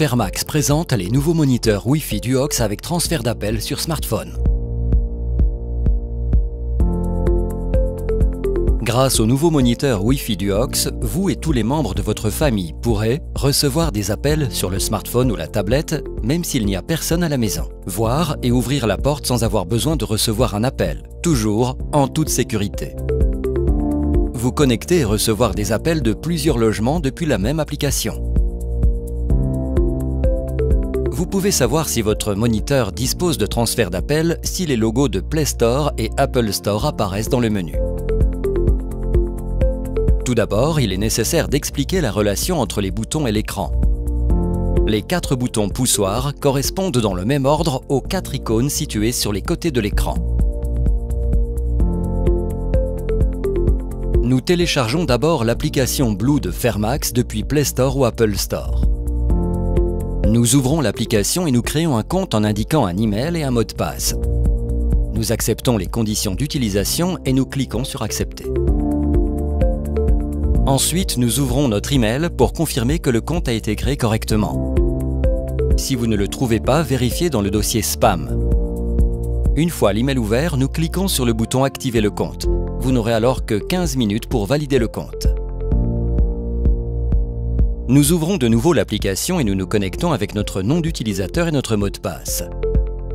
Fermax présente les nouveaux moniteurs Wi-Fi Duox avec transfert d'appel sur smartphone. Grâce aux nouveaux moniteurs Wi-Fi Duox, vous et tous les membres de votre famille pourraient recevoir des appels sur le smartphone ou la tablette, même s'il n'y a personne à la maison. Voir et ouvrir la porte sans avoir besoin de recevoir un appel, toujours en toute sécurité. Vous connecter et recevoir des appels de plusieurs logements depuis la même application. Vous pouvez savoir si votre moniteur dispose de transfert d'appel si les logos de Play Store et Apple Store apparaissent dans le menu. Tout d'abord, il est nécessaire d'expliquer la relation entre les boutons et l'écran. Les 4 boutons poussoirs correspondent dans le même ordre aux 4 icônes situées sur les côtés de l'écran. Nous téléchargeons d'abord l'application Blue de Fermax depuis Play Store ou Apple Store. Nous ouvrons l'application et nous créons un compte en indiquant un email et un mot de passe. Nous acceptons les conditions d'utilisation et nous cliquons sur Accepter. Ensuite, nous ouvrons notre email pour confirmer que le compte a été créé correctement. Si vous ne le trouvez pas, vérifiez dans le dossier Spam. Une fois l'email ouvert, nous cliquons sur le bouton Activer le compte. Vous n'aurez alors que 15 minutes pour valider le compte. Nous ouvrons de nouveau l'application et nous nous connectons avec notre nom d'utilisateur et notre mot de passe.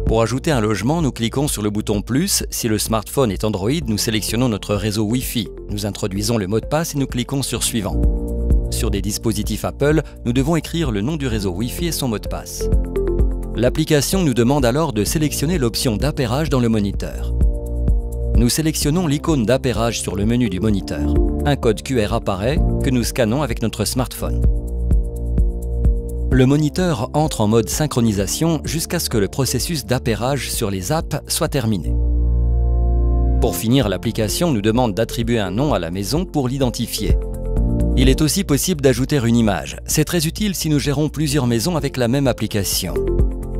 Pour ajouter un logement, nous cliquons sur le bouton plus. Si le smartphone est Android, nous sélectionnons notre réseau Wi-Fi. Nous introduisons le mot de passe et nous cliquons sur Suivant. Sur des dispositifs Apple, nous devons écrire le nom du réseau Wi-Fi et son mot de passe. L'application nous demande alors de sélectionner l'option d'appairage dans le moniteur. Nous sélectionnons l'icône d'appairage sur le menu du moniteur. Un code QR apparaît que nous scannons avec notre smartphone. Le moniteur entre en mode synchronisation jusqu'à ce que le processus d'appairage sur les apps soit terminé. Pour finir, l'application nous demande d'attribuer un nom à la maison pour l'identifier. Il est aussi possible d'ajouter une image. C'est très utile si nous gérons plusieurs maisons avec la même application.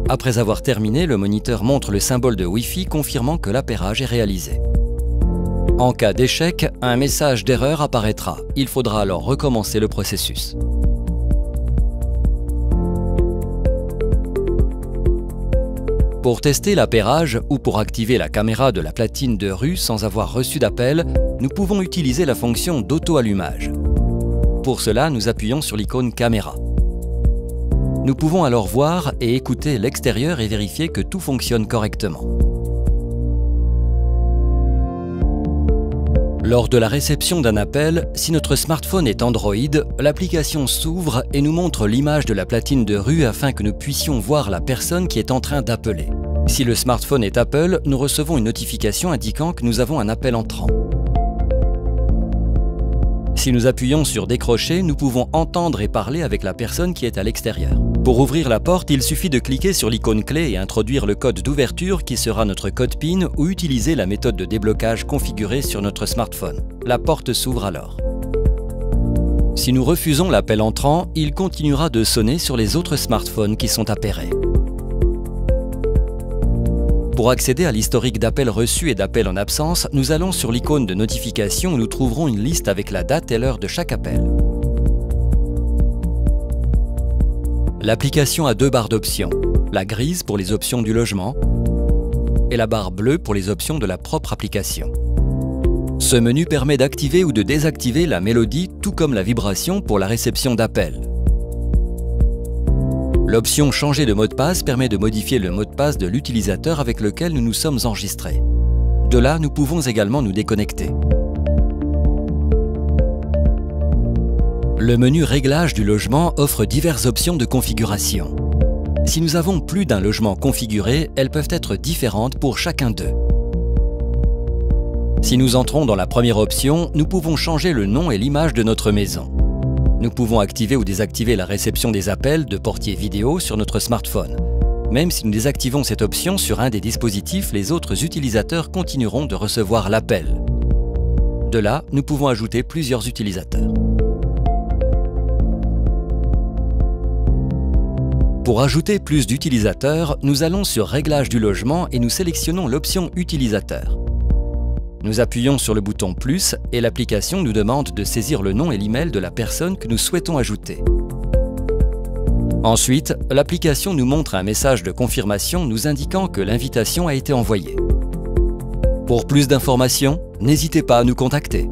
Après avoir terminé, le moniteur montre le symbole de Wi-Fi confirmant que l'appairage est réalisé. En cas d'échec, un message d'erreur apparaîtra. Il faudra alors recommencer le processus. Pour tester l'appairage ou pour activer la caméra de la platine de rue sans avoir reçu d'appel, nous pouvons utiliser la fonction d'auto-allumage. Pour cela, nous appuyons sur l'icône caméra. Nous pouvons alors voir et écouter l'extérieur et vérifier que tout fonctionne correctement. Lors de la réception d'un appel, si notre smartphone est Android, l'application s'ouvre et nous montre l'image de la platine de rue afin que nous puissions voir la personne qui est en train d'appeler. Si le smartphone est Apple, nous recevons une notification indiquant que nous avons un appel entrant. Si nous appuyons sur décrocher, nous pouvons entendre et parler avec la personne qui est à l'extérieur. Pour ouvrir la porte, il suffit de cliquer sur l'icône clé et introduire le code d'ouverture qui sera notre code PIN ou utiliser la méthode de déblocage configurée sur notre smartphone. La porte s'ouvre alors. Si nous refusons l'appel entrant, il continuera de sonner sur les autres smartphones qui sont appairés. Pour accéder à l'historique d'appels reçus et d'appels en absence, nous allons sur l'icône de notification où nous trouverons une liste avec la date et l'heure de chaque appel. L'application a 2 barres d'options, la grise pour les options du logement et la barre bleue pour les options de la propre application. Ce menu permet d'activer ou de désactiver la mélodie tout comme la vibration pour la réception d'appels. L'option Changer de mot de passe permet de modifier le mot de passe de l'utilisateur avec lequel nous nous sommes enregistrés. De là, nous pouvons également nous déconnecter. Le menu Réglage du logement offre diverses options de configuration. Si nous avons plus d'un logement configuré, elles peuvent être différentes pour chacun d'eux. Si nous entrons dans la première option, nous pouvons changer le nom et l'image de notre maison. Nous pouvons activer ou désactiver la réception des appels de portier vidéo sur notre smartphone. Même si nous désactivons cette option sur un des dispositifs, les autres utilisateurs continueront de recevoir l'appel. De là, nous pouvons ajouter plusieurs utilisateurs. Pour ajouter plus d'utilisateurs, nous allons sur Réglage du logement et nous sélectionnons l'option Utilisateur. Nous appuyons sur le bouton plus et l'application nous demande de saisir le nom et l'email de la personne que nous souhaitons ajouter. Ensuite, l'application nous montre un message de confirmation nous indiquant que l'invitation a été envoyée. Pour plus d'informations, n'hésitez pas à nous contacter.